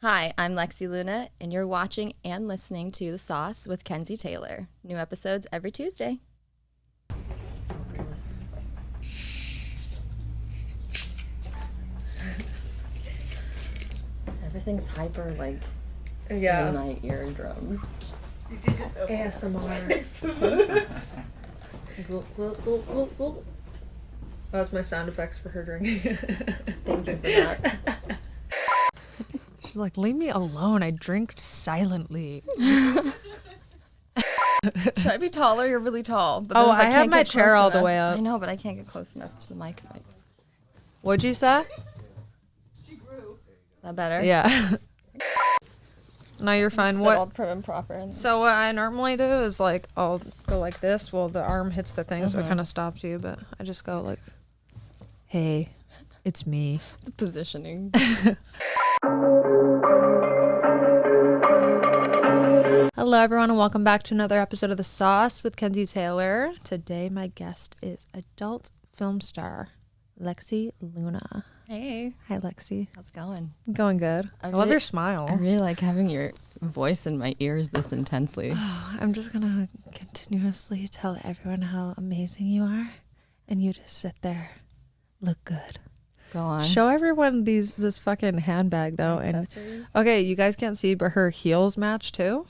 Hi, I'm Lexi Luna, and you're watching and listening to The Sauce with Kenzie Taylor. New episodes every Tuesday. Everything's hyper, like, in my eardrums. Did you just open ASMR. That's my sound effects for her drinking. Thank you for that. She's like, leave me alone. I drink silently. Should I be taller? You're really tall. But I have my chair all the way up. I know, but I can't get close enough to the mic. What'd you say? She grew. Is that better? Yeah. No, you're fine. Sit all prim and proper. So what I normally do is like, I'll go like this. Well, the arm hits the thing, so it kind of stops you. But I just go like, hey, it's me. The positioning. Hello, everyone, and welcome back to another episode of The Sauce with Kenzie Taylor. Today, my guest is adult film star Lexi Luna. Hey. Hi, Lexi. How's it going? Going good. I love your smile. I really like having your voice in my ears this intensely. I'm just going to continuously tell everyone how amazing you are, and you just sit there, look good. Go on. Show everyone this fucking handbag, though. Accessories? And okay, you guys can't see, but her heels match, too.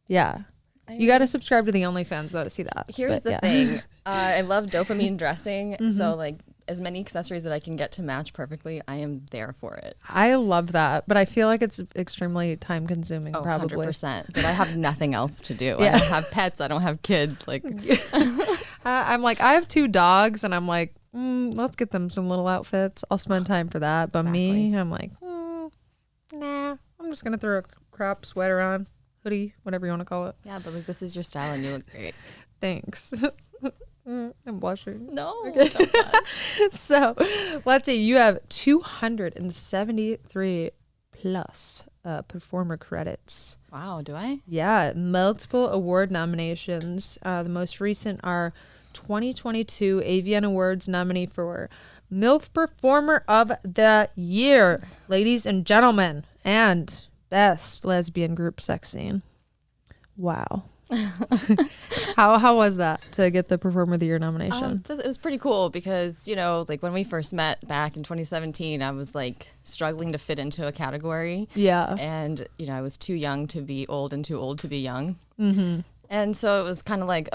Yeah. You got to subscribe to the OnlyFans, though, to see that. Here's the thing. I love dopamine dressing. So, like, as many accessories that I can get to match perfectly, I am there for it. I love that, but I feel like it's extremely time consuming, probably. 100%. But I have nothing else to do. I don't have pets. I don't have kids. Like, I'm like, I have 2 dogs, and I'm like, let's get them some little outfits. I'll spend time for that. But me, I'm like, nah, I'm just going to throw a crop sweater on, hoodie, whatever you want to call it. yeah, but like, this is your style and you look great. Thanks. I'm blushing. No. Okay. So, let's see. You have 273 plus performer credits. Wow, do I? Yeah, multiple award nominations. The most recent are 2022 AVN Awards nominee for MILF Performer of the Year, ladies and gentlemen, and Best Lesbian Group Sex Scene. Wow. How was that to get the Performer of the Year nomination? It was pretty cool because, you know, like when we first met back in 2017, I was like struggling to fit into a category. Yeah. And, you know, I was too young to be old and too old to be young. Mm-hmm. And so it was kind of like,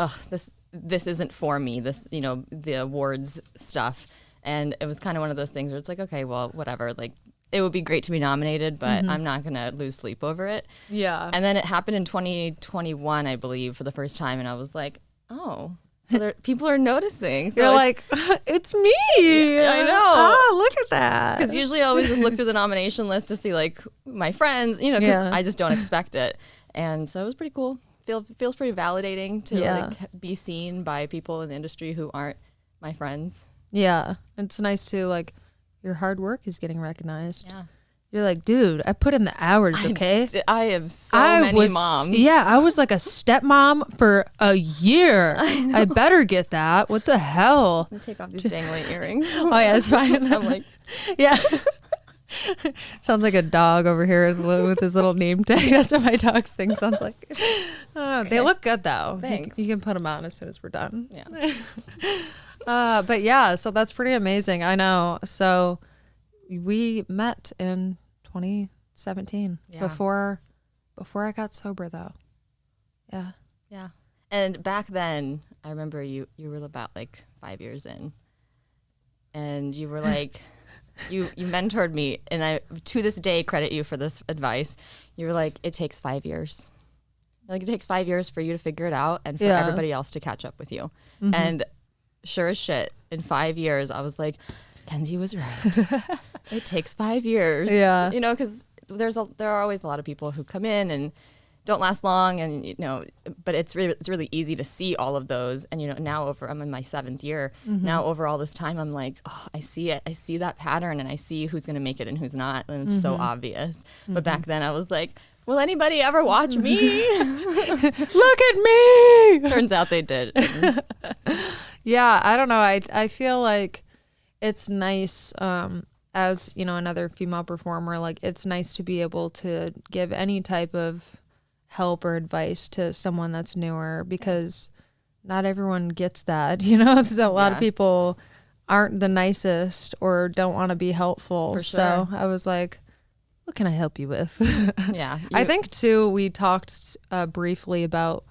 this isn't for me, this, you know, the awards stuff. And it was kind of one of those things where it's like, okay, well, whatever, like, it would be great to be nominated, but I'm not going to lose sleep over it. Yeah. And then it happened in 2021, I believe, for the first time. And I was like, oh, so people are noticing. So You're like, it's me. Yeah, I know. Oh, look at that. Because usually I always just look through the nomination list to see, like, my friends, you know, because I just don't expect it. And so it was pretty cool. Feels pretty validating to like be seen by people in the industry who aren't my friends. Yeah. It's nice to, like, your hard work is getting recognized. Yeah. You're like, dude, I put in the hours, okay? I have so many moms. Yeah, I was like a stepmom for a year. I better get that. What the hell? Let me take off these dangly earrings. Oh, yeah, it's fine. I'm like, yeah. Sounds like a dog over here with his little name tag. That's what my dog's thing sounds like. They look good, though. Thanks. You can put them on as soon as we're done. yeah. But yeah, so that's pretty amazing. I know. So we met in 2017 before I got sober, though. Yeah. Yeah. And back then, I remember you were about like 5 years in, and you were like, you mentored me, and I to this day credit you for this advice. You were like, it takes 5 years. Like, it takes 5 years for you to figure it out and for everybody else to catch up with you. And sure as shit, in 5 years, I was like, Kenzie was right. It takes 5 years. Yeah. You know, because there are always a lot of people who come in and don't last long, and, you know, but it's really easy to see all of those. And, you know, now I'm in my 7th year. Now over all this time, I'm like, oh, I see it. I see that pattern, and I see who's going to make it and who's not. And it's so obvious. But back then I was like, will anybody ever watch me? Look at me. Turns out they did. Yeah, I don't know. I feel like it's nice as, you know, another female performer, like it's nice to be able to give any type of help or advice to someone that's newer, because not everyone gets that, you know. A lot of people aren't the nicest or don't want to be helpful. For sure. So I was like, what can I help you with? Yeah. I think too, we talked briefly about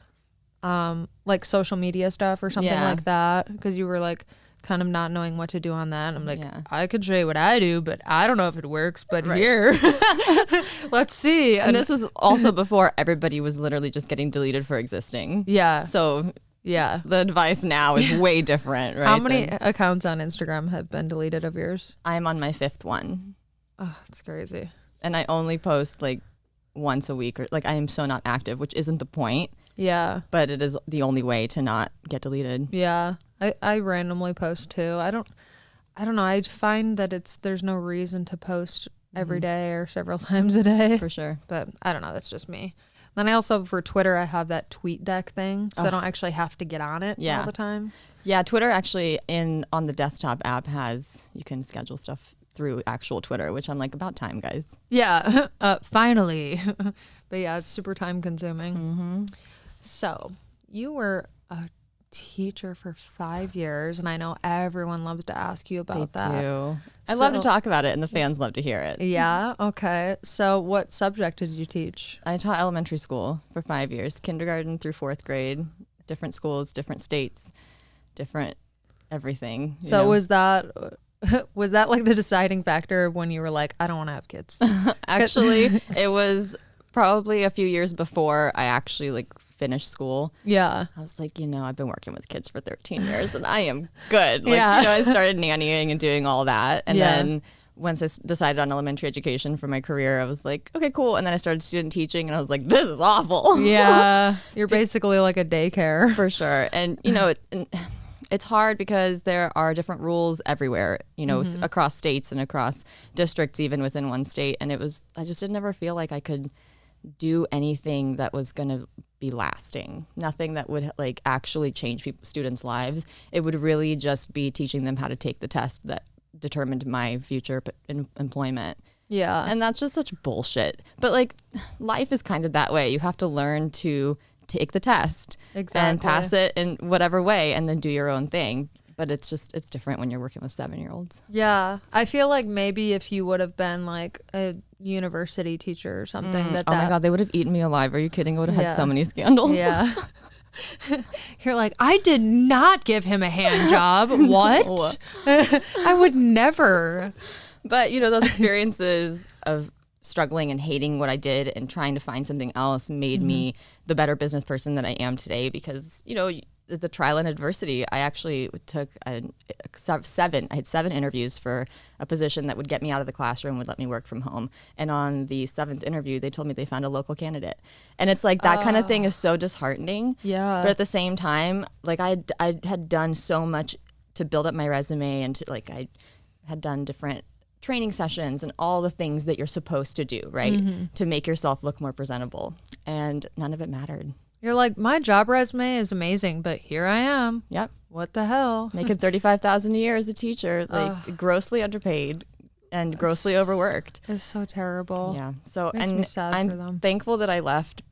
like social media stuff or something like that, because you were like kind of not knowing what to do on that. And I'm like, I could show you what I do, but I don't know if it works, but here, let's see. And this was also before everybody was literally just getting deleted for existing. Yeah. So yeah, the advice now is way different, right? How many accounts on Instagram have been deleted of yours? I'm on my 5th one. Oh, it's crazy. And I only post like once a week, or like I am so not active, which isn't the point. Yeah. But it is the only way to not get deleted. Yeah. I randomly post too. I don't know. I find that there's no reason to post every day or several times a day. For sure. But I don't know. That's just me. Then I also, for Twitter, I have that tweet deck thing. So I don't actually have to get on it all the time. Yeah. Twitter actually on the desktop app you can schedule stuff through actual Twitter, which I'm like, about time, guys. Yeah. Finally. But yeah, it's super time consuming. Mm-hmm. So you were a teacher for 5 years, and I know everyone loves to ask you about that. They do. I love to talk about it, and the fans love to hear it. Yeah. Okay. So what subject did you teach? I taught elementary school for 5 years, kindergarten through 4th grade, different schools, different states, different everything. So was that like the deciding factor of when you were like, I don't want to have kids? Actually, it was probably a few years before I actually like finished school. Yeah. I was like, I've been working with kids for 13 years and I am good. Like, I started nannying and doing all that. And then once I decided on elementary education for my career, I was like, okay, cool. And then I started student teaching and I was like, this is awful. Yeah. You're basically like a daycare. For sure. And, it's hard because there are different rules everywhere, across states and across districts, even within one state. And I just didn't ever feel like I could do anything that was going to be lasting. Nothing that would like actually change students' lives. It would really just be teaching them how to take the test that determined my future employment. Yeah. And that's just such bullshit. But like life is kind of that way. You have to learn to take the test and pass it in whatever way and then do your own thing. But it's different when you're working with 7-year-olds. Yeah. I feel like maybe if you would have been like a university teacher or something oh my God, they would have etten me alive. Are you kidding? I would have had so many scandals. Yeah. You're like, I did not give him a hand job. What? I would never. But, those experiences of struggling and hating what I did and trying to find something else made me the better business person that I am today because, the trial and adversity. I actually took I had 7 interviews for a position that would get me out of the classroom, would let me work from home. And on the 7th interview, they told me they found a local candidate. And it's like that kind of thing is so disheartening. Yeah. But at the same time, like I had done so much to build up my resume and I had done different training sessions and all the things that you're supposed to do, right? To make yourself look more presentable. And none of it mattered. You're like, my job resume is amazing, but here I am. Yep. What the hell? Making $35,000 a year as a teacher, like grossly underpaid and grossly overworked. It's so terrible. Yeah. So Makes me sad for them. I'm thankful that I left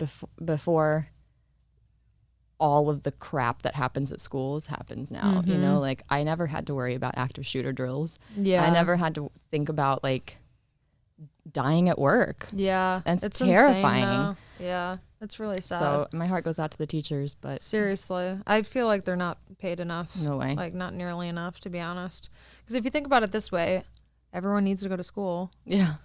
before all of the crap that happens at schools happens now. Like I never had to worry about active shooter drills. Yeah. I never had to think about like dying at work. Yeah. And it's terrifying. Yeah. It's really sad. So my heart goes out to the teachers, but seriously, I feel like they're not paid enough. No way. Like not nearly enough, to be honest. Because if you think about it this way, everyone needs to go to school. Yeah.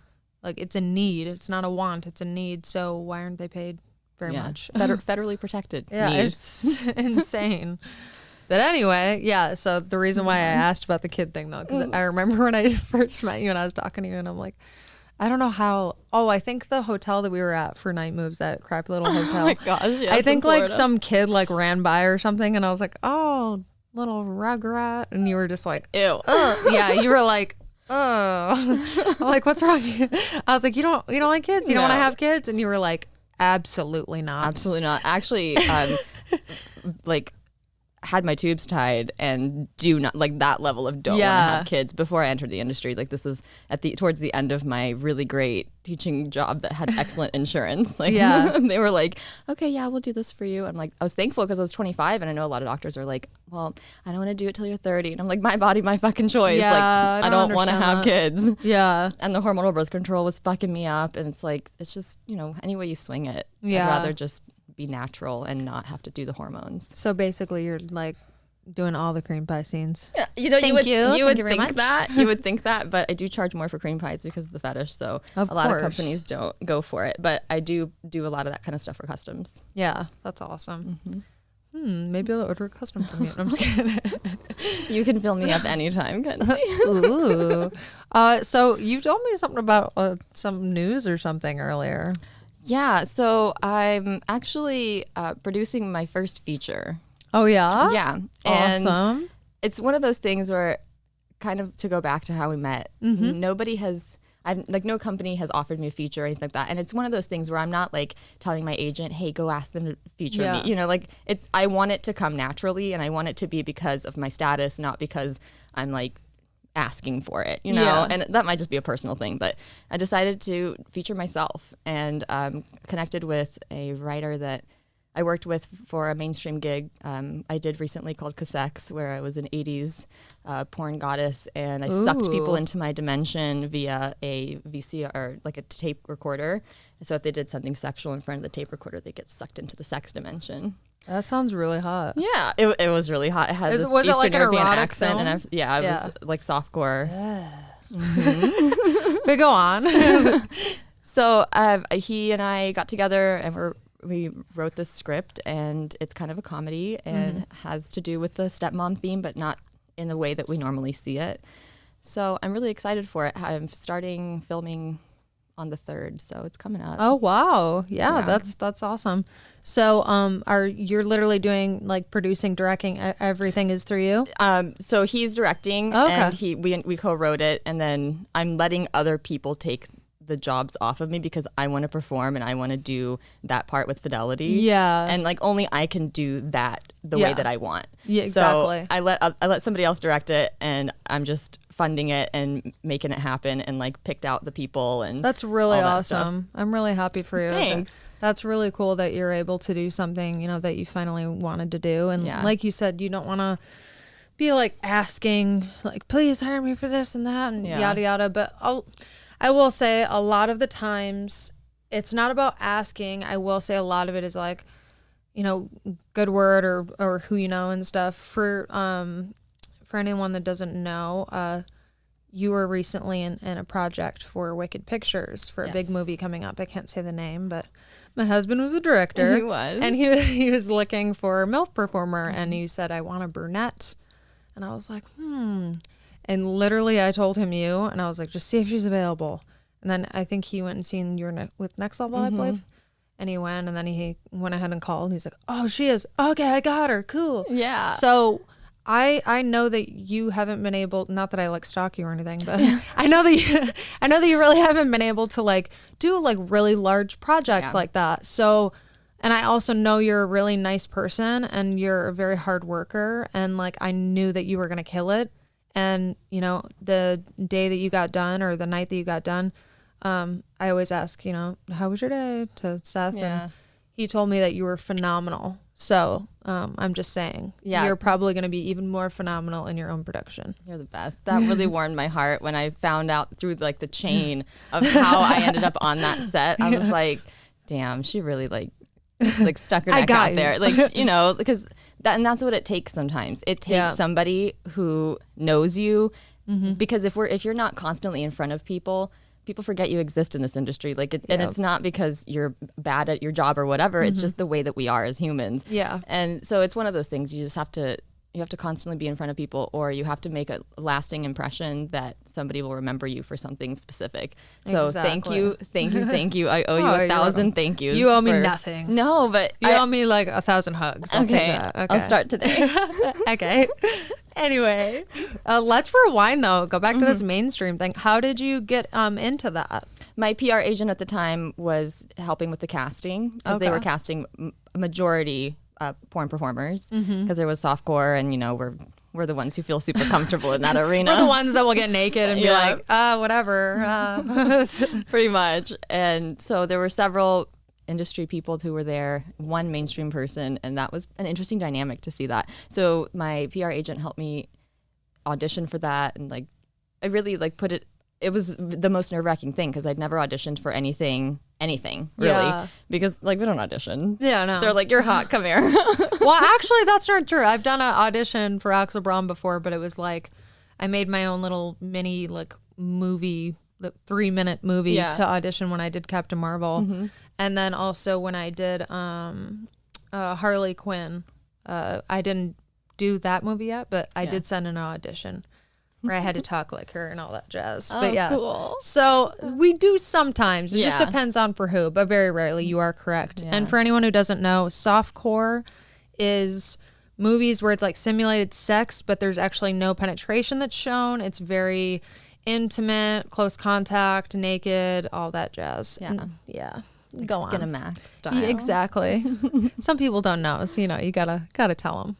Like it's a need. It's not a want. It's a need. So why aren't they paid very much? Federally protected. Yeah, need. It's insane. But anyway, yeah. So the reason why I asked about the kid thing though, because I remember when I first met you and I was talking to you and I'm like, I don't know how. Oh, I think the hotel that we were at for night moves, that crappy little hotel. Oh my gosh, yes, I think like some kid like ran by or something, and I was like, "Oh, little rugrat," and you were just like, "Ew." Yeah, you were like, "Oh," I'm like, "What's wrong?" I was like, "You don't like kids? You don't want to have kids?" And you were like, "Absolutely not. Absolutely not." Actually, like had my tubes tied and do not like that level of don't want to have kids before I entered the industry. Like this was towards the end of my really great teaching job that had excellent insurance. Like they were like, okay, yeah, we'll do this for you. I'm like, I was thankful because I was 25 and I know a lot of doctors are like, well, I don't want to do it till you're 30. And I'm like, my body, my fucking choice. Yeah, like I don't want to have kids. Yeah. And the hormonal birth control was fucking me up. And it's like, it's just, any way you swing it. Yeah. I'd rather just be natural and not have to do the hormones. So basically you're like doing all the cream pie scenes. Yeah, you would think that. You would think that, but I do charge more for cream pies because of the fetish. So a lot of companies don't go for it, but I do a lot of that kind of stuff for customs. Yeah, that's awesome. Maybe I'll order a custom from you. I'm just kidding. You can fill me up anytime, Kenzie. Ooh. So you told me something about some news or something earlier. Yeah, so I'm actually producing my first feature. Oh, yeah? Yeah. Awesome. And it's one of those things where, kind of to go back to how we met, no company has offered me a feature or anything like that. And it's one of those things where I'm not like telling my agent, hey, go ask them to feature me. I want it to come naturally and I want it to be because of my status, not because I'm like asking for it, and that might just be a personal thing, but I decided to feature myself and connected with a writer that I worked with for a mainstream gig I did recently called Cassex, where I was an 80s porn goddess and I sucked people into my dimension via a VCR, like a tape recorder. So if they did something sexual in front of the tape recorder, they get sucked into the sex dimension. That sounds really hot. Yeah, it was really hot. It had this was Eastern it like European an erotic accent, film? and it was like softcore. But go on. So he and I got together and we wrote this script, and it's kind of a comedy and has to do with the stepmom theme, but not in the way that we normally see it. So I'm really excited for it. I'm starting filming on the 3rd, so it's coming up. Oh wow, yeah. That's awesome. So you're literally doing like producing, directing, everything is through you? So he's directing, and we co-wrote it, and then I'm letting other people take the jobs off of me because I want to perform and I want to do that part with fidelity. Yeah, and like only I can do that the way that I want. Yeah, exactly. So I let somebody else direct it, and I'm just funding it and making it happen, and like picked out the people, and that's really awesome. I'm really happy for you. Thanks. That's really cool that you're able to do something that you finally wanted to do, and like you said, you don't want to be like asking like, please hire me for this and that and yada yada. But I will say a lot of the times it's not about asking. I will say a lot of it is like, good word or who and stuff. For anyone that doesn't know, you were recently in a project for Wicked Pictures for a big movie coming up. I can't say the name, but my husband was a director. He was. And he was looking for a MILF performer, and he said, I want a brunette. And I was like, And literally I told him you, and I was like, just see if she's available. And then I think he went and seen you with Next Level, I believe. And he went, and then he went ahead and called. And he's like, oh, she is. Okay, I got her. Cool. Yeah. So I know that you haven't been able, not that I like stalk you or anything, but I know that you really haven't been able to like do like really large projects like that. So, and I also know you're a really nice person and you're a very hard worker, and like I knew that you were going to kill it. And the day that you got done or the night that you got done, I always ask, how was your day to Seth? And he told me that you were phenomenal. So I'm just saying, you're probably going to be even more phenomenal in your own production. You're the best. That really warmed my heart when I found out through like the chain of how I ended up on that set. I was like, damn, she really like stuck her neck out there. Like, because that's what it takes sometimes. It takes somebody who knows you, because if you're not constantly in front of people forget you exist in this industry. Like, and it's not because you're bad at your job or whatever. It's just the way that we are as humans. Yeah. And so it's one of those things. You just have to constantly be in front of people, or you have to make a lasting impression that somebody will remember you for something specific. So thank you. I owe you 1,000 thank yous. You owe me nothing. No, but you owe me like 1,000 hugs. Okay. I'll start today. Okay. Anyway, let's rewind though. Go back to this mainstream thing. How did you get into that? My PR agent at the time was helping with the casting, because they were casting majority porn performers because there was softcore, and we're the ones who feel super comfortable in that arena. We're the ones that will get naked and be like, whatever. Pretty much. And so there were several industry people who were there, one mainstream person, and that was an interesting dynamic to see that. So my PR agent helped me audition for that, and like I really like put it was the most nerve-wracking thing because I'd never auditioned for anything really, because like we don't audition. Yeah, no. They're like, you're hot, come here. Well, actually, that's not true. I've done an audition for Axel Braun before, but it was like I made my own little mini like movie, 3-minute movie to audition when I did Captain Marvel, and then also when I did Harley Quinn. I didn't do that movie yet, but I did send an audition where I had to talk like her and all that jazz. Oh, but yeah, cool. So we do sometimes. It just depends on for who, but very rarely. You are correct. Yeah. And for anyone who doesn't know, softcore is movies where it's like simulated sex, but there's actually no penetration that's shown. It's very intimate, close contact, naked, all that jazz. Yeah. Like go on. Skinamax style. Yeah, exactly. Some people don't know, so you gotta tell them.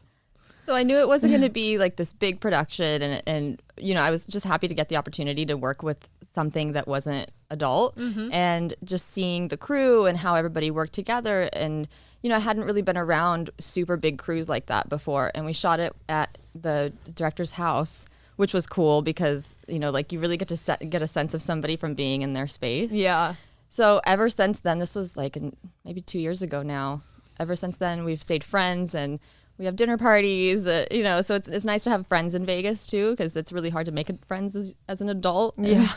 So I knew it wasn't going to be like this big production, and I was just happy to get the opportunity to work with something that wasn't adult, and just seeing the crew and how everybody worked together. And I hadn't really been around super big crews like that before, and we shot it at the director's house, which was cool because like you really get to get a sense of somebody from being in their space. Yeah. So ever since then, this was like maybe 2 years ago now. Ever since then, we've stayed friends, and we have dinner parties, so it's nice to have friends in Vegas too, because it's really hard to make friends as an adult. Yeah.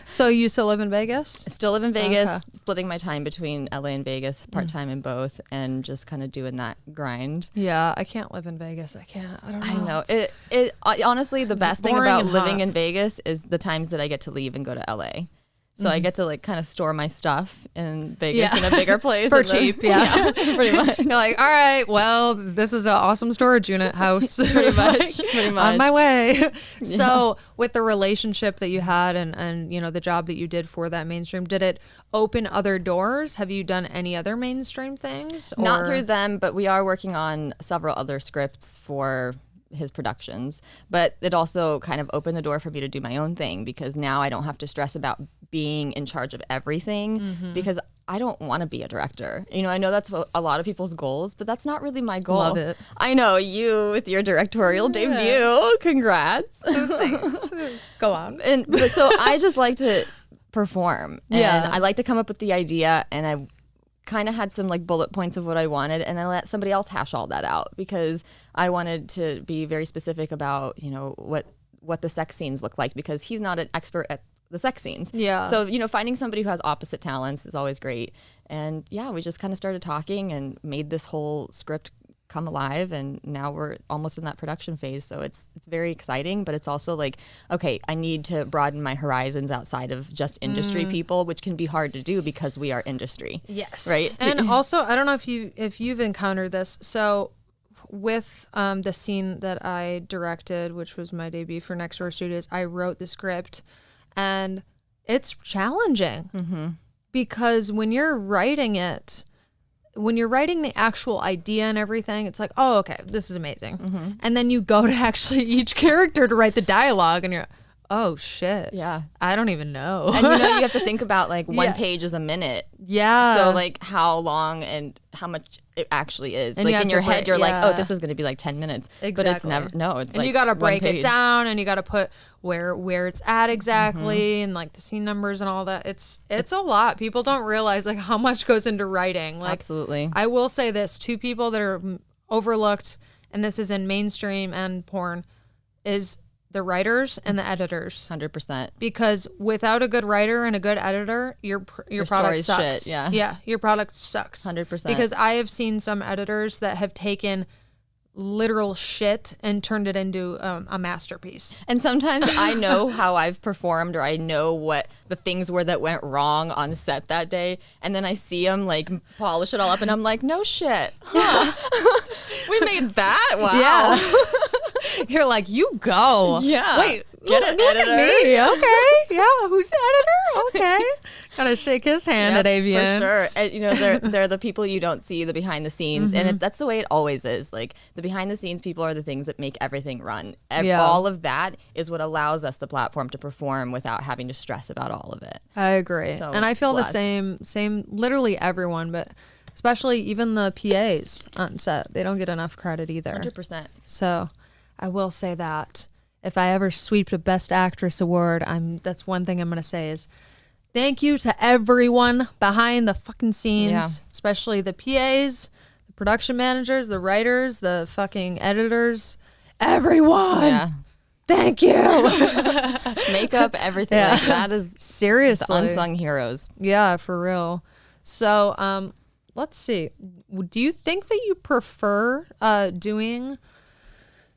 So you still live in Vegas? I still live in Vegas, Okay. splitting my time between LA and Vegas, part-time in both, and just kind of doing that grind. Yeah, I can't live in Vegas. I can't. I don't know. I know. Honestly, the best thing boring about and living hot. in Vegas is the times that I get to leave and go to LA. So I get to like kind of store my stuff in Vegas in a bigger place. For and then- cheap, yeah. Pretty much. You're like, all right, well, this is an awesome storage unit house. Pretty much. On my way. So with the relationship that you had and the job that you did for that mainstream, did it open other doors? Have you done any other mainstream things? Not through them, but we are working on several other scripts for his productions. But it also kind of opened the door for me to do my own thing, because now I don't have to stress about being in charge of everything, because I don't want to be a director. I know that's a lot of people's goals, but that's not really my goal. Love it. I know, you with your directorial debut. Congrats. Thanks. Go on. But so I just like to perform. And I like to come up with the idea, and I kind of had some like bullet points of what I wanted, and then let somebody else hash all that out, because I wanted to be very specific about, what the sex scenes look like, because he's not an expert at the sex scenes. Yeah. So, finding somebody who has opposite talents is always great. And we just kind of started talking and made this whole script come alive, and now we're almost in that production phase. So it's very exciting, but it's also like, okay, I need to broaden my horizons outside of just industry people, which can be hard to do because we are industry. Yes. Right. And also, I don't know if you've encountered this. So with the scene that I directed, which was my debut for Next Door Studios, I wrote the script, and it's challenging because when you're writing it, when you're writing the actual idea and everything, it's like, oh, okay, this is amazing. And then you go to actually each character to write the dialogue, and you're, oh shit. Yeah. I don't even know. And you have to think about like one page is a minute. Yeah. So like how long and how much it actually is. And you like have in to your head, break- you're like, yeah. oh, this is going to be like 10 minutes. Exactly. But it's never, no, it's and like you got to one break it page. down, and you got to put where it's at exactly, and like the scene numbers and all that. It's a lot. People don't realize like how much goes into writing. Like, Absolutely. I will say this, two people that are overlooked, and this is in mainstream and porn, is the writers and the editors. 100%. Because without a good writer and a good editor, your product story's sucks. shit, yeah. Yeah, your product sucks. 100%. Because I have seen some editors that have taken literal shit and turned it into a masterpiece. And sometimes I know how I've performed, or I know what the things were that went wrong on set that day. And then I see them like polish it all up, and I'm like, no shit. Huh. We made that? Wow. Yeah. You're like, you go. Yeah. Wait, Get it, look editor. at me. Okay. Yeah. Who's the editor? Okay. Gotta shake his hand at Yep, AVN. for sure. And, they're the people you don't see, the behind the scenes, and that's the way it always is. Like the behind the scenes people are the things that make everything run. All of that is what allows us the platform to perform without having to stress about all of it. I agree. So, and I feel bless. the same, literally everyone, but especially even the PAs on set. They don't get enough credit either. 100%. So I will say that if I ever sweep a Best Actress award, that's one thing I'm going to say is thank you to everyone behind the fucking scenes, especially the PAs, the production managers, the writers, the fucking editors, everyone. Yeah. Thank you. Makeup, everything. Yeah. Like, that is Seriously. the unsung heroes. Yeah, for real. So, let's see. Do you think that you prefer doing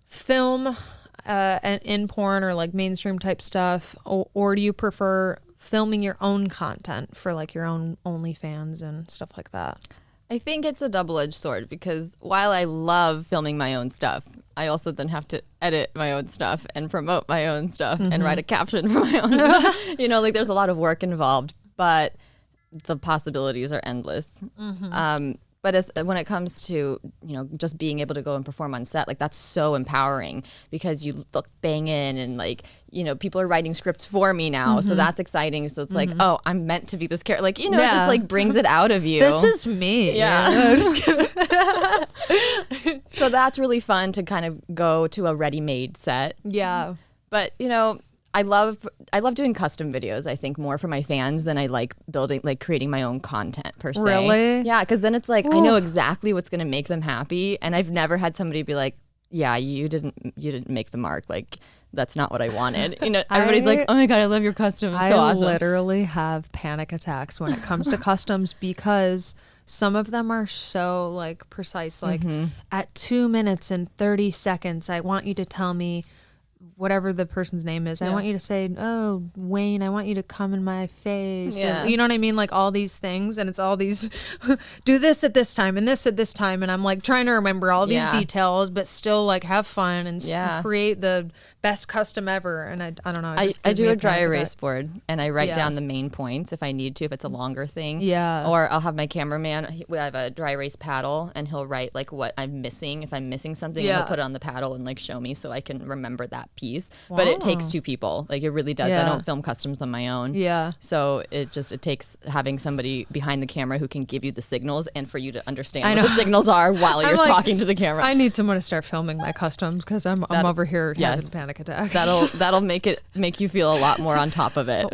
film and in porn or like mainstream type stuff, or do you prefer filming your own content for like your own OnlyFans and stuff like that? I think it's a double-edged sword because while I love filming my own stuff, I also then have to edit my own stuff and promote my own stuff and write a caption for my own stuff. Like there's a lot of work involved, but the possibilities are endless. But when it comes to, just being able to go and perform on set, like that's so empowering because you look banging and like, people are writing scripts for me now. So that's exciting. So it's like, oh, I'm meant to be this character. Like, it just like brings it out of you. This is me. Yeah. Just kidding. So that's really fun to kind of go to a ready-made set. Yeah. But, I love doing custom videos, I think, more for my fans than I like creating my own content per se. Really? Yeah, because then it's like I know exactly what's going to make them happy, and I've never had somebody be like, "Yeah, you didn't make the mark. Like that's not what I wanted." Everybody's like, "Oh my god, I love your custom. It's so awesome." I literally have panic attacks when it comes to customs because some of them are so like precise. Like at 2 minutes and 30 seconds, I want you to tell me whatever the person's name is. I want you to say, "Oh, Wayne, I want you to come in my face." Yeah. And, you know what I mean? Like all these things. And it's all these, do this at this time and this at this time. And I'm like trying to remember all these details, but still like have fun and create the best custom ever. And I don't know. I do a dry erase board and I write down the main points if I need to, if it's a longer thing. Yeah. Or I'll have my cameraman, we have a dry erase paddle and he'll write like what I'm missing. If I'm missing something, he'll put it on the paddle and like show me so I can remember that piece. Wow. But it takes two people. Like it really does. Yeah. I don't film customs on my own. Yeah. So it takes having somebody behind the camera who can give you the signals and for you to understand what the signals are while you're like, talking to the camera. I need someone to start filming my customs because I'm over here having panic attacks. That'll make you feel a lot more on top of it.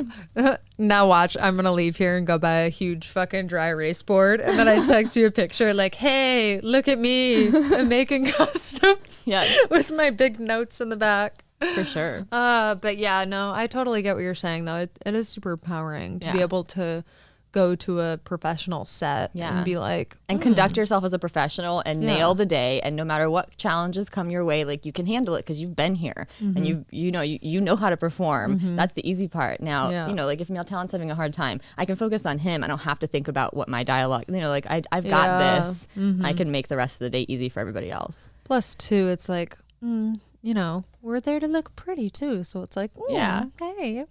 Now watch, I'm gonna leave here and go buy a huge fucking dry erase board, and then I text you a picture like, "Hey, look at me, I'm making customs." Yes. With my big notes in the back. For sure. But yeah, no, I totally get what you're saying though. It is super empowering to be able to go to a professional set and be like, and conduct yourself as a professional and nail the day, and no matter what challenges come your way, like you can handle it because you've been here and you know how to perform. That's the easy part. Now like if male talent's having a hard time, I can focus on him. I don't have to think about what my dialogue, like I've got this. I can make the rest of the day easy for everybody else. Plus too, it's like we're there to look pretty too, so it's like hey,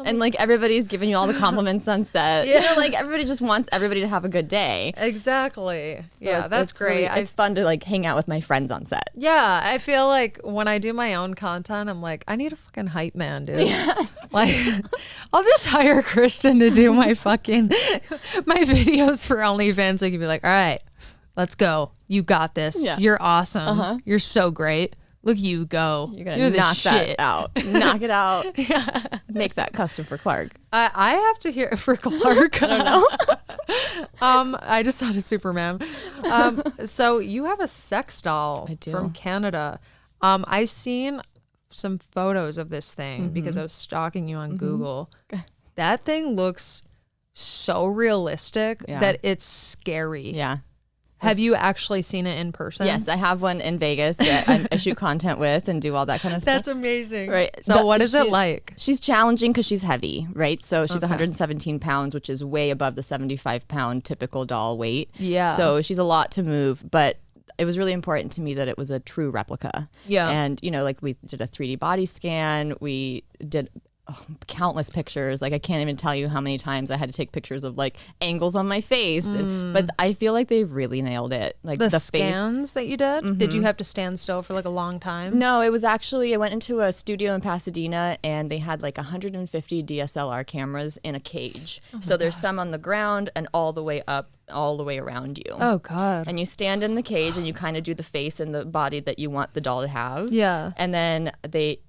and like everybody's giving you all the compliments on set. Like everybody just wants everybody to have a good day. Exactly. So that's great. Really, it's fun to like hang out with my friends on set. Yeah, I feel like when I do my own content, I'm like, I need a fucking hype man, dude. Like, I'll just hire Christian to do my fucking my videos for OnlyFans. So you can be like, all right, let's go. You got this. Yeah. You're awesome. You're so great. Look, you go. You're gonna knock that out. Knock it out. Make that custom for Clark. I have to hear for Clark. I don't know. I just thought of Superman. So you have a sex doll I do. from Canada. I seen some photos of this thing because I was stalking you on Google. That thing looks so realistic that it's scary. Yeah. Have you actually seen it in person? Yes, I have one in Vegas that I shoot content with and do all that kind of stuff. That's amazing. Right. So what is it like? She's challenging because she's heavy, right? So she's 117 pounds, which is way above the 75-pound typical doll weight. Yeah. So she's a lot to move, but it was really important to me that it was a true replica. Yeah. And, like we did a 3D body scan. We did countless pictures. Like I can't even tell you how many times I had to take pictures of like angles on my face. But I feel like they really nailed it. Like The face. scans that you did, did you have to stand still for like a long time? No, it was actually, I went into a studio in Pasadena and they had like 150 DSLR cameras in a cage. So there's some on the ground and all the way up, all the way around you. Oh God. And you stand in the cage and you kind of do the face and the body that you want the doll to have. Yeah. And then they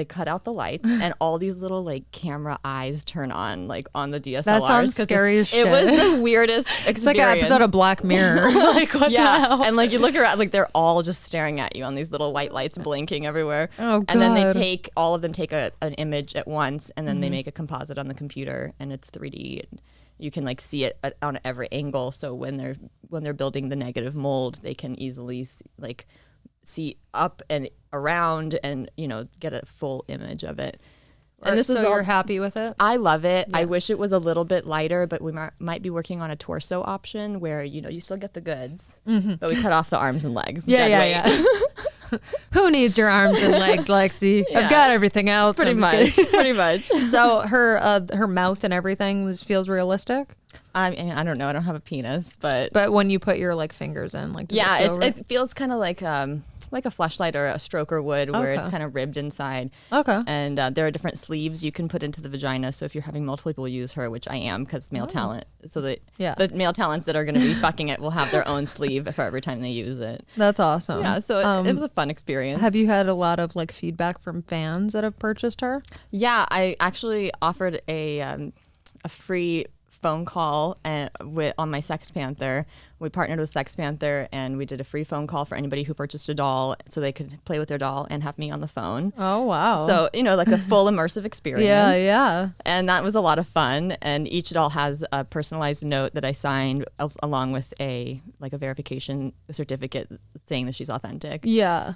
cut out the lights and all these little like camera eyes turn on like on the DSLRs. That sounds scary as shit. It was the weirdest experience. It's like an episode of Black Mirror. Like what the hell? And like you look around, like they're all just staring at you on these little white lights blinking everywhere. Oh, And then God. all of them take an image at once and then they make a composite on the computer and it's 3D. And you can like see it on every angle. So when they're building the negative mold, they can easily see up and around and get a full image of it. And this is you're happy with it? I love it. I wish it was a little bit lighter, but we might be working on a torso option where you still get the goods, but we cut off the arms and legs. Dead weight. Who needs your arms and legs, Lexi? I've got everything else. Pretty I'm just much. kidding. Pretty much. So her mouth and everything feels realistic. I don't know. I don't have a penis, but when you put your like fingers in, like does it feel it feels kind of like a fleshlight or a stroker would, where it's kind of ribbed inside. Okay. And there are different sleeves you can put into the vagina. So if you're having multiple people use her, which I am, because male talent, so that the male talents that are going to be fucking it will have their own sleeve for every time they use it. That's awesome. Yeah. So it was a fun experience. Have you had a lot of like feedback from fans that have purchased her? Yeah, I actually offered a free phone call on my Sex Panther. We partnered with Sex Panther and we did a free phone call for anybody who purchased a doll so they could play with their doll and have me on the phone. Oh, wow. So, like a full immersive experience. Yeah. And that was a lot of fun. And each doll has a personalized note that I signed along with a verification certificate saying that she's authentic. Yeah.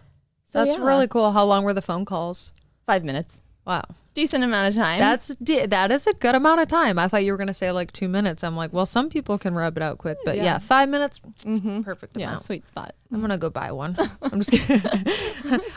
So that's really cool. How long were the phone calls? 5 minutes. Wow. Decent amount of time. That is a good amount of time. I thought you were going to say like 2 minutes. I'm like, well, some people can rub it out quick, but 5 minutes, perfect amount. Yeah, sweet spot. I'm going to go buy one. I'm just kidding.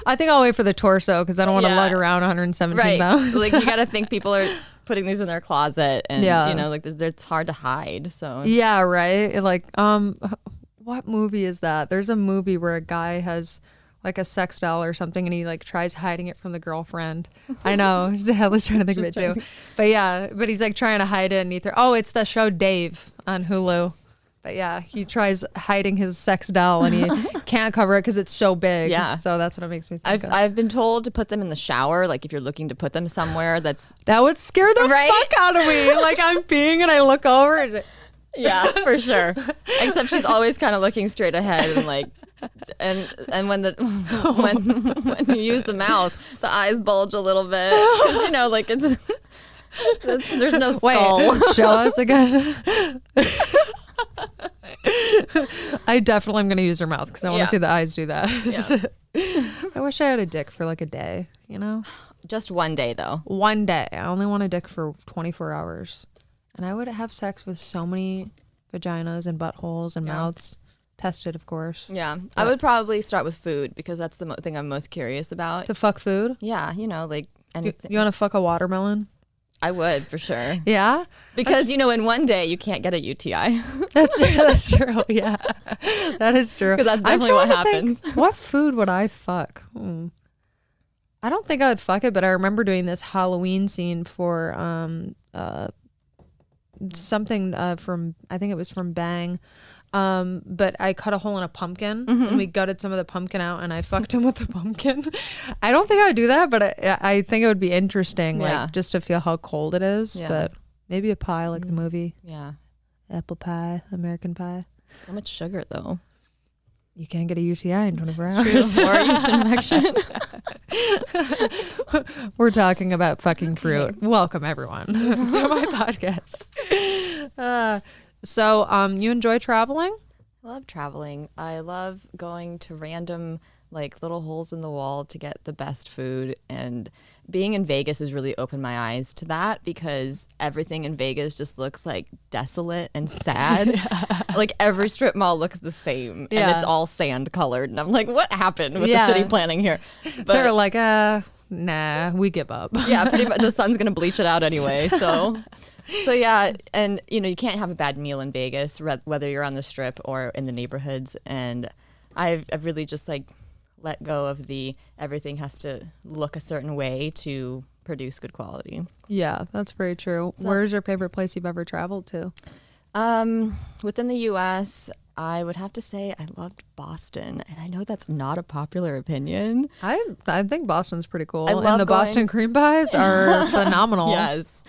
I think I'll wait for the torso because I don't want to lug around 117 pounds. Like you got to think people are putting these in their closet and, it's hard to hide. So yeah, right. Like, what movie is that? There's a movie where a guy has like a sex doll or something and he like tries hiding it from the girlfriend. I know. I was trying to think of it too. But he's like trying to hide it and it's the show Dave on Hulu. But yeah, he tries hiding his sex doll and he can't cover it because it's so big. Yeah. So that's what it makes me think of. I've been told to put them in the shower, like if you're looking to put them somewhere that would scare the fuck out of me. Like I'm peeing and I look over and yeah, for sure. Except she's always kind of looking straight ahead and like and when you use the mouth, the eyes bulge a little bit because like there's no skull. Wait, show us again. I definitely am going to use her mouth because I want to see the eyes do that. Yeah. I wish I had a dick for like a day, Just one day though. One day. I only want a dick for 24 hours. And I would have sex with so many vaginas and buttholes and mouths. Tested, of course. Yeah. I would probably start with food because that's the thing I'm most curious about. To fuck food? Yeah. Like anything. You want to fuck a watermelon? I would, for sure. Yeah? Because, in one day you can't get a UTI. That's true. Yeah. That is true. Because that's definitely what happens. What food would I fuck? I don't think I would fuck it, but I remember doing this Halloween scene for something from, I think it was from Bang. But I cut a hole in a pumpkin and we gutted some of the pumpkin out and I fucked him with the pumpkin. I don't think I would do that, but I think it would be interesting, like just to feel how cold it is. Yeah. But maybe a pie like the movie. Yeah. Apple pie, American pie. So much sugar though. You can't get a UTI in 24 hours. Or yeast infection. We're talking about fucking fruit. Welcome everyone to my podcast. So you enjoy traveling? I love traveling. I love going to random like little holes in the wall to get the best food and being in Vegas has really opened my eyes to that because everything in Vegas just looks like desolate and sad. Like every strip mall looks the same and it's all sand colored. And I'm like, what happened with the city planning here? But they're like, nah, we give up. yeah, pretty much the sun's going to bleach it out anyway. So yeah. And, you know, you can't have a bad meal in Vegas, whether you're on the strip or in the neighborhoods. And I've really just like let go of everything has to look a certain way to produce good quality. Yeah, that's very true. So Where's your favorite place you've ever traveled to? Within the U.S., I would have to say I loved Boston, and I know that's not a popular opinion. I think Boston's pretty cool, love and the Boston cream pies are phenomenal. Yes,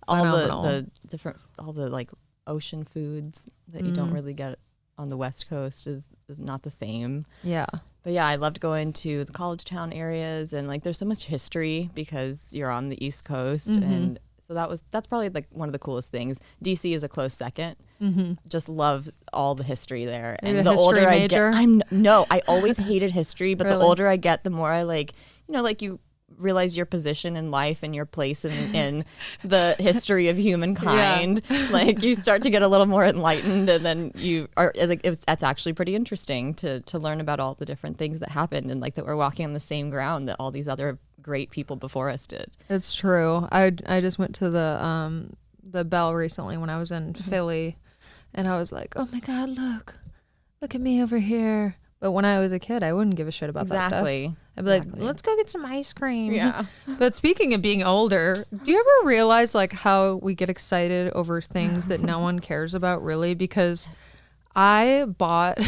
all Phenomenal. the different, all the like ocean foods that you don't really get on the West Coast is not the same. Yeah. But yeah, I loved going to the college town areas, and like there's so much history because you're on the East Coast, and so that's probably like one of the coolest things. DC is a close second. Just love all the history there. Are you And a the older history I major? get, no, I always hated history, but Really? the older I get, the more I like, you know, like you realize your position in life and your place in the history of humankind. Like you start to get a little more enlightened, and then you are like, that's actually pretty interesting to learn about all the different things that happened, and like that we're walking on the same ground that all these other great people before us did. It's true. I just went to the Bell recently when I was in Philly, and I was like, oh my God, look at me over here. But when I was a kid, I wouldn't give a shit about that stuff. I'd be like, let's go get some ice cream. Yeah. But speaking of being older, do you ever realize like how we get excited over things that no one cares about really? Because I bought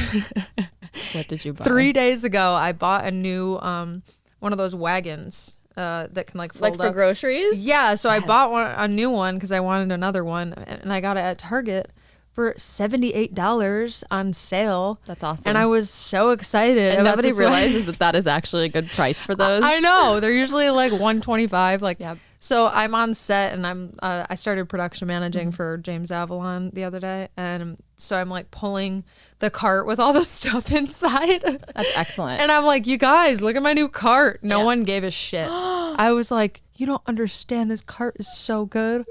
What did you buy? 3 days ago, I bought a new one of those wagons that can like fold Like for up. groceries? Yeah, so I bought a new one because I wanted another one, and I got it at Target for $78 on sale. That's awesome. And I was so excited. And about nobody this realizes that is actually a good price for those. I know, they're usually like $125. Like, Yep. So I'm on set, and I started production managing for James Avalon the other day, and so I'm like pulling the cart with all the stuff inside. That's excellent. And I'm like, you guys, look at my new cart. No one gave a shit. I was like, you don't understand. This cart is so good.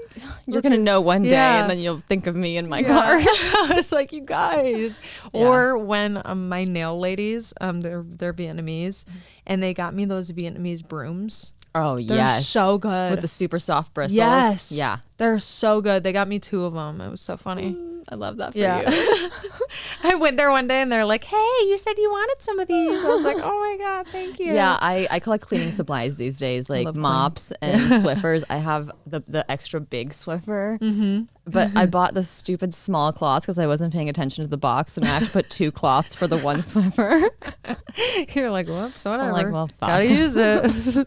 You're going to know one day, Yeah. and then you'll think of me in my car. I was like, you guys. Yeah. Or when my nail ladies, they're Vietnamese, and they got me those Vietnamese brooms. Oh, They're yes. so good. With the super soft bristles. Yes. Yeah. They're so good. They got me 2 of them. It was so funny. I love that for Yeah. you. I went there one day and they're like, hey, you said you wanted some of these. I was like, oh my God, thank you. Yeah, I collect cleaning supplies these days, like love mops and Swiffers. I have the extra big Swiffer, but I bought the stupid small cloths because I wasn't paying attention to the box, and I have to put 2 cloths for the one Swiffer. You're like, whoops, whatever. I'm like, well, fuck. Gotta use it.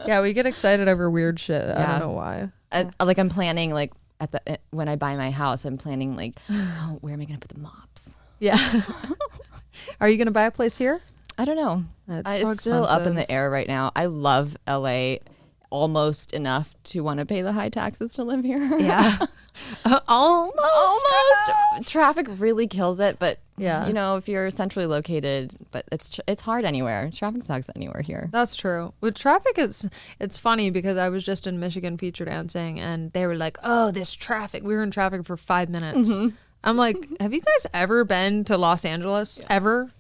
Yeah, we get excited over weird shit. I don't know why. I'm planning like when I buy my house, I'm planning like, oh, where am I going to put the mops? Yeah. Are you going to buy a place here? I don't know. It's so It's still up in expensive. the air right now. I love LA almost enough to want to pay the high taxes to live here. Yeah. Almost. Traffic really kills it, but Yeah. you know, if you're centrally located, but it's hard anywhere. Traffic sucks anywhere here. That's true. With traffic, it's funny because I was just in Michigan feature dancing, and they were like, "Oh, this traffic." We were in traffic for 5 minutes. I'm like, "Have you guys ever been to Los Angeles? Ever?"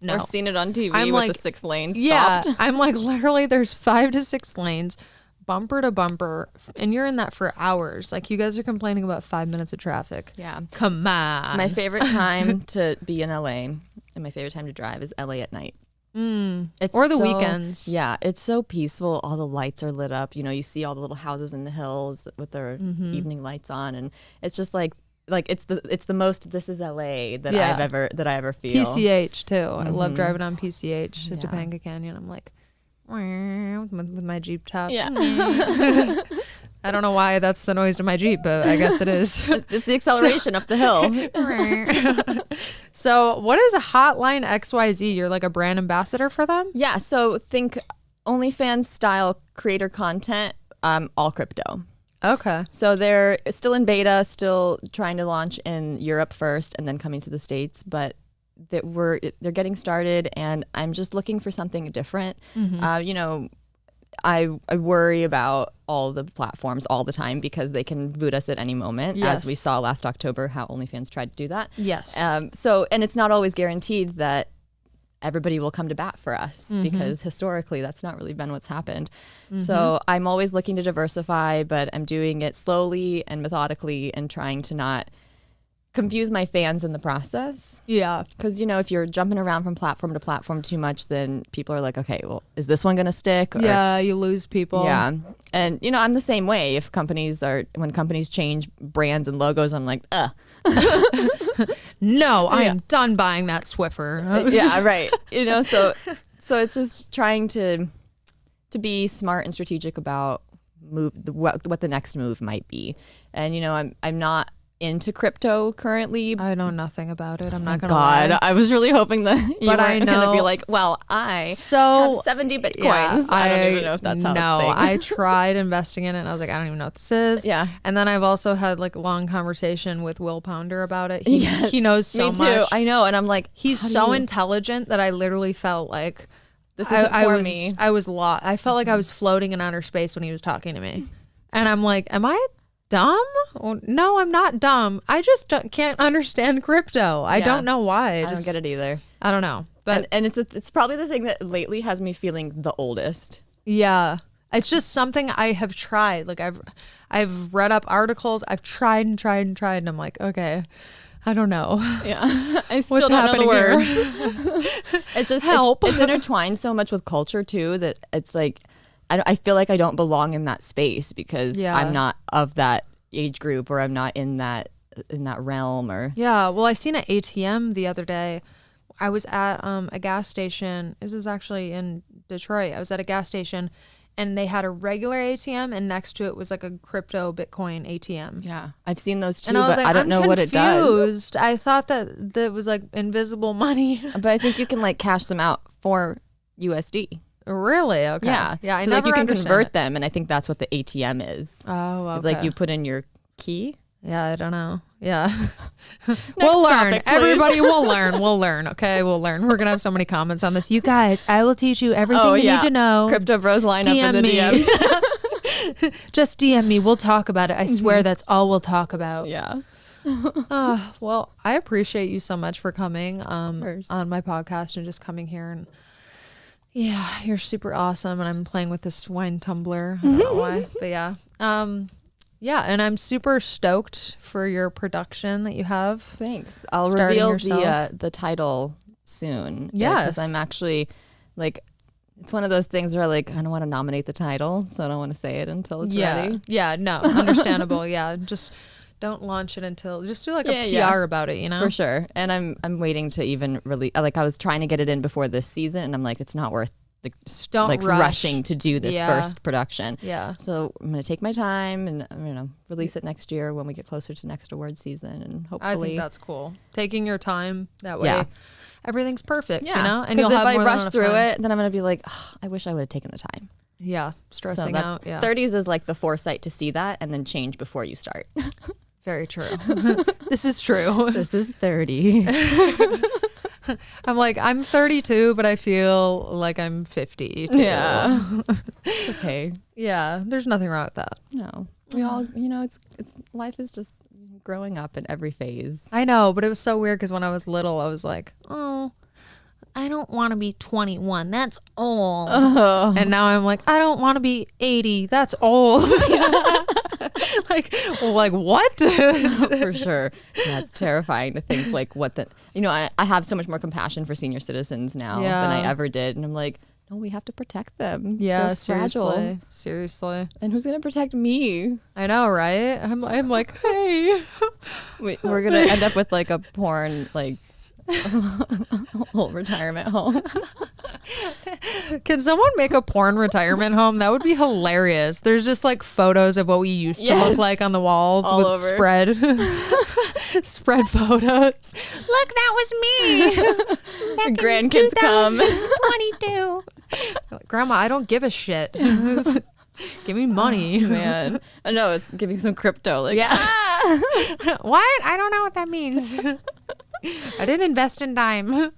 No. Or seen it on TV I'm with like, the 6 lanes Yeah, stopped. I'm like, literally, there's 5 to 6 lanes, bumper to bumper, and you're in that for hours. Like, you guys are complaining about 5 minutes of traffic. Yeah. Come on. My favorite time to be in LA and my favorite time to drive is LA at night. It's Or the so- weekends. Yeah, it's so peaceful. All the lights are lit up. You know, you see all the little houses in the hills with their evening lights on, and it's just like it's the most "This is LA" that Yeah. I ever feel. PCH too. I love driving on PCH at Yeah. Topanga Canyon. I'm like, with my Jeep top. Yeah, I don't know why that's the noise to my Jeep, but I guess it is. it's the acceleration up the hill. So, what is a Hotline XYZ? You're like a brand ambassador for them? Yeah, so think OnlyFans style creator content, all crypto. Okay. So they're still in beta, still trying to launch in Europe first and then coming to the States, but they're getting started, and I'm just looking for something different. You know, I worry about all the platforms all the time because they can boot us at any moment, Yes. as we saw last October how OnlyFans tried to do that. Yes. And it's not always guaranteed that everybody will come to bat for us because historically that's not really been what's happened. So I'm always looking to diversify, but I'm doing it slowly and methodically and trying to not confuse my fans in the process. Yeah. Because, if you're jumping around from platform to platform too much, then people are like, okay, well, is this one going to stick? Or, Yeah, you lose people. Yeah. And, I'm the same way. When companies change brands and logos, I'm like, ugh. No, I am done buying that Swiffer. Yeah, right. So it's just trying to be smart and strategic about what the next move might be. And, I'm not into crypto currently. I know nothing about it. I'm not gonna God, lie. I was really hoping that you But I weren't going to be know- like, well, I So have 70 bitcoins. yeah, I don't even know if that's how No, it's I tried investing in it and I was like, I don't even know what this is. Yeah. And then I've also had like a long conversation with Will Pounder about it. Yes, He knows so me too. much. I know. And I'm like, He's how do so you- intelligent that I literally felt like This isn't for was, me. I was lost. I felt like I was floating in outer space when he was talking to me. And I'm like, am I dumb? Well, no, I'm not dumb. I just can't understand crypto. I Yeah. don't know why. I don't get it either. I don't know. But And it's probably the thing that lately has me feeling the oldest. yeah, it's just something I have tried. Like I've read up articles. I've tried and tried and tried, and I'm like, okay, I don't know. Yeah. I still What's don't know happening the words. It's just Help. It's intertwined so much with culture too that it's like I feel like I don't belong in that space because Yeah. I'm not of that age group or I'm not in that realm or Yeah. Well, I seen an ATM the other day. I was at a gas station. This is actually in Detroit. I was at a gas station, and they had a regular ATM, and next to it was like a crypto Bitcoin ATM. yeah. I've seen those too, And I was but like, I don't I'm know what it does. confused. I thought that was like invisible money. But I think you can like cash them out for USD. Really? Okay. Yeah. Yeah. I so never like you can understand convert it. them, and I think that's what the ATM is. Oh, okay. It's like you put in your key. Yeah, I don't know. Yeah. We'll learn. topic, please. Everybody will learn. We'll learn. Okay, we'll learn. We're going to have so many comments on this. You guys, I will teach you everything you need to know. Crypto bros line up in the DM me. DMs. Just DM me. We'll talk about it. I swear that's all we'll talk about. Yeah. Well, I appreciate you so much for coming course. on my podcast and just coming here. And yeah, you're super awesome. And I'm playing with this wine tumbler. I don't know why. But yeah. Yeah, and I'm super stoked for your production that you have. Thanks. I'll Starting reveal yourself. the title soon. Yes. Because I'm actually like, it's one of those things where like, I don't want to nominate the title, so I don't want to say it until it's ready. Yeah, no, understandable. Yeah, just don't launch it until, just do like a PR Yeah. about it, you know? For sure. And I'm waiting to even release, like I was trying to get it in before this season and I'm like, it's not worth Don't like rush. rushing to do this Yeah. first production. Yeah. So I'm going to take my time and release it next year when we get closer to next award season and hopefully. I think that's cool. Taking your time that way. Yeah. Everything's perfect, Yeah. you know? And 'Cause you'll if have I more than rush enough through time. it, then I'm going to be like, "Ugh, I wish I would have taken the time. Yeah, stressing that out. Yeah, 30s is like the foresight to see that and then change before you start. very true. This is true. This is 30. I'm like, I'm 32, but I feel like I'm 50. Too. Yeah. It's okay. Yeah, there's nothing wrong with that. No. We all, it's life is just growing up in every phase. I know, but it was so weird because when I was little, I was like, oh, I don't want to be 21. That's old. And now I'm like, I don't want to be 80. That's old. like what? For sure. Yeah, it's terrifying to think like I have so much more compassion for senior citizens now than I Yeah. ever did. And I'm like, no, we have to protect them. Yeah, They're fragile. seriously. And who's going to protect me? I know, right? I'm like, hey. We're going to end up with like a porn, like, whole retirement home. Can someone make a porn retirement home? That would be hilarious. There's just like photos of what we used to look Yes. like on the walls All with over. spread photos. Look, that was me. Grandkids come. 22. Grandma, I don't give a shit. Give me money. Man. I know, it's giving some crypto. Like, Yeah. What? I don't know what that means. I didn't invest in dime.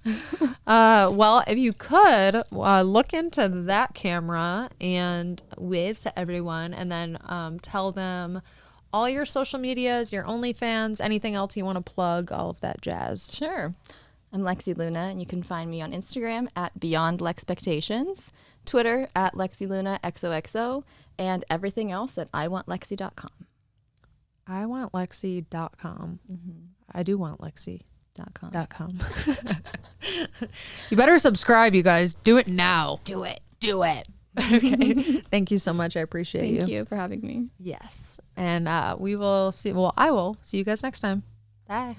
Well, if you could look into that camera and wave to everyone, and then tell them all your social medias, your OnlyFans, anything else you want to plug, all of that jazz. Sure. I'm Lexi Luna, and you can find me on Instagram at Beyond Lexpectations, Twitter at Lexi Luna XOXO, and everything else at iwantlexi.com. iwantlexi.com. I do want Lexi.com. You better subscribe, you guys. Do it now. Do it. Do it. Okay. Thank you so much. I appreciate you. Thank you for having me. Yes. And we will see. Well, I will see you guys next time. Bye.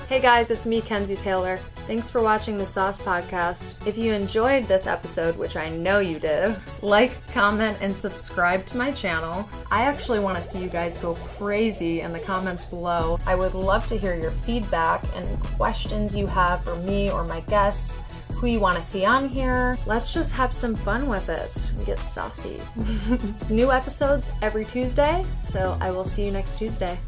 Hey guys, it's me, Kenzie Taylor. Thanks for watching the Sauce Podcast. If you enjoyed this episode, which I know you did, like, comment, and subscribe to my channel. I actually want to see you guys go crazy in the comments below. I would love to hear your feedback and questions you have for me or my guests, who you want to see on here. Let's just have some fun with it and get saucy. New episodes every Tuesday, so I will see you next Tuesday.